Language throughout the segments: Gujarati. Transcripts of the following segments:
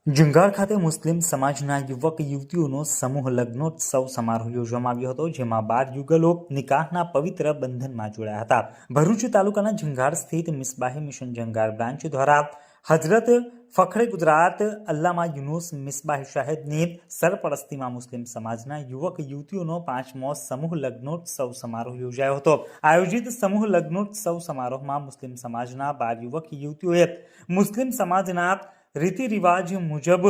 જુનાગઢ ખાતે મુસ્લિમ સમાજના યુવક યુવતીઓનો સમૂહ લગ્નોત્સવ સમારોહ યોજવામાં આવ્યો હતો, જેમાં 12 યુગલો નિકાહના પવિત્ર બંધનમાં જોડાયા હતા. ભરૂચ તાલુકાના જુનાગઢ સ્થિત મિસબાહી મિશન જુનાગઢ બ્રાન્ચ દ્વારા હજરત ફખરે ગુજરાત અલ્લામા યુનુસ મિસબાહી શાહિદની સરપરસ્તીમાં મુસ્લિમ સમાજના યુવક યુવતીઓનો 5મો સમૂહ લગ્નોત્સવ સમારોહ યોજાયો હતો. આયોજિત સમૂહ લગ્નોત્સવ સમારોહમાં મુસ્લિમ સમાજના 12 યુવક યુવતીઓએ મુસ્લિમ સમાજના રીતિ રિવાજ મુજબ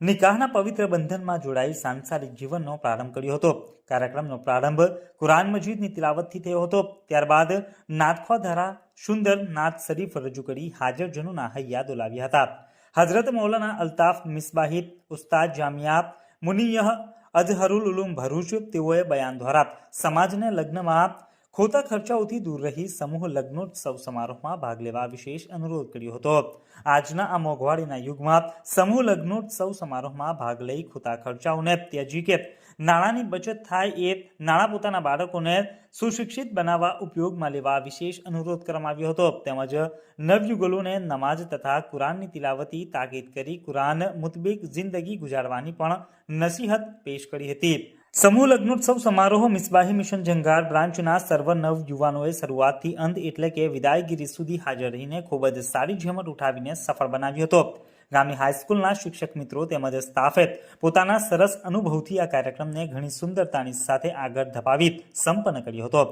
નિકાહના પવિત્ર બંધનમાં જોડાઈ સાંસારિક જીવનનો પ્રારંભ કર્યો હતો. કાર્યક્રમનો પ્રારંભ કુરાન મજીદની તિલાવતથી થયો હતો. ત્યારબાદ નાતખવા દ્વારા સુંદર નાત શરીફ રજૂ કરી હાજરજનોના હૈયા દોલાવ્યા હતા. હઝરત મૌલાના અલ્તાફ મિસબાહી ઉસ્તાદ જામિયા મુનિયહ અઝહરુલ ઉલુમ ભરૂચ તેઓએ બયાન દ્વારા સમાજને લગ્નમાં ખોટા ખર્ચાઓથી દૂર રહી સમૂહ લગ્નોત્સવ સમારોહમાં ભાગ લેવા વિશેષ અનુરોધ કર્યો હતો. આજના આ મોંઘવારીના યુગમાં સમૂહ લગ્નોત્સવ સમારોહમાં ભાગ લઈ ખોટા ખર્ચાઓને ત્યજી કે નાણાંની બચત થાય એ નાણાં પોતાના બાળકોને સુશિક્ષિત બનાવવા ઉપયોગમાં લેવા વિશેષ અનુરોધ કરવામાં આવ્યો હતો. તેમજ નવયુગલોને નમાઝ તથા કુરાનની તિલાવતી તાકીદ કરી કુરાન મુતબિક જિંદગી ગુજારવાની પણ નસીહત પેશ કરી હતી. સમૂહ લગ્નોત્સવ સમારોહ મિસબાહી મિશન જુનાગઢ બ્રાન્ચના સર્વ નવ યુવાનોએ શરૂઆતથી અંત એટલે કે વિદાયગીરી સુધી હાજર રહીને ખૂબ જ સારી જહેમત ઉઠાવીને સફળ બનાવ્યો હતો. ગામની હાઈસ્કૂલના શિક્ષક મિત્રો તેમજ સ્ટાફે પોતાના સરસ અનુભવથી આ કાર્યક્રમને ઘણી સુંદરતાની સાથે આગળ ધપાવી સંપન્ન કર્યો હતો.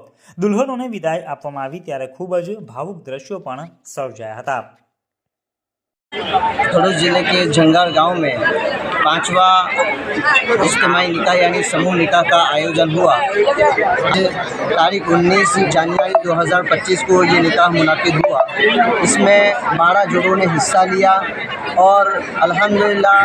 દુલ્હનોને વિદાય આપવામાં આવી ત્યારે ખૂબ જ ભાવુક દ્રશ્યો પણ સર્જાયા હતા. भरूच जिले के जंगार गांव में 5वां इज्तिमाई निकाह यानी समूह निकाह का आयोजन हुआ। तारीख 19 जनवरी 2025 को ये निकाह मुनाकिद हुआ। इसमें 12 जोड़ों ने हिस्सा लिया और अल्हम्दुलिल्लाह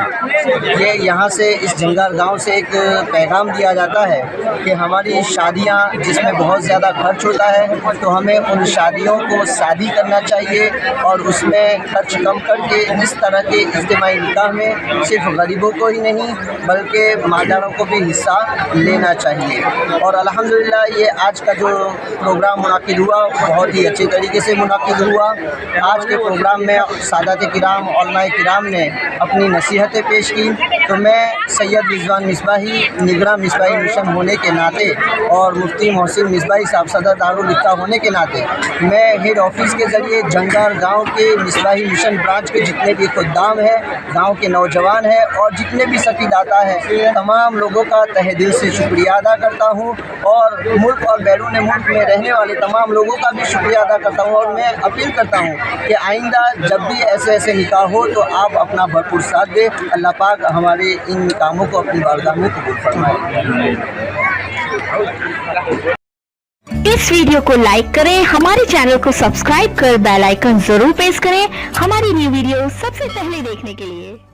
ये यहाँ से इस जंगार गांव से एक पैगाम दिया जाता है कि हमारी शादियाँ जिसमें बहुत ज़्यादा खर्च होता है तो हमें उन शादियों को शादी करना चाहिए और उसमें खर्च कम करके इस तरह के इज्तिमाई निकाह में सिर्फ गरीबों को ही नहीं बल्कि मादारों को भी हिस्सा लेना चाहिए। और अल्हम्दुलिल्लाह ये आज का जो प्रोग्राम मुनाकिद हुआ बहुत ही अच्छे तरीके से मुनाकिद हुआ। आज के प्रोग्राम में सादात किराम उलमाए किराम ने अपनी नसीहतें पेश की। तो मैं सैयद रिजवान मिसबाही निगरान मिसबाही मिशन होने के नाते और मुफ्ती मोहसिन मिसबाही साहब सदर दारुल इफ्ता होने के नाते मैं हेड ऑफिस के ज़रिए जंगार गांव के मिसबाही मिशन ब्रांच के जितने भी खुद्दाम हैं, गांव के नौजवान हैं और जितने भी सकीदाता हैं, तमाम लोगों का तहे दिल से शुक्रिया अदा करता हूं और मुल्क और बैरून मुल्क में रहने वाले तमाम लोगों का भी शुक्रिया अदा करता हूं। और मैं अपील करता हूं कि आइंदा जब भी ऐसे निकाह हो तो आप अपना भरपूर साथ दें। अल्लाह पाक हमारे इन कामों को अपनी बारगाह में कबूल फरमाए। इस वीडियो को लाइक करें, हमारे चैनल को सब्सक्राइब कर बेल आइकन जरूर प्रेस करें हमारी न्यू वीडियो सबसे पहले देखने के लिए।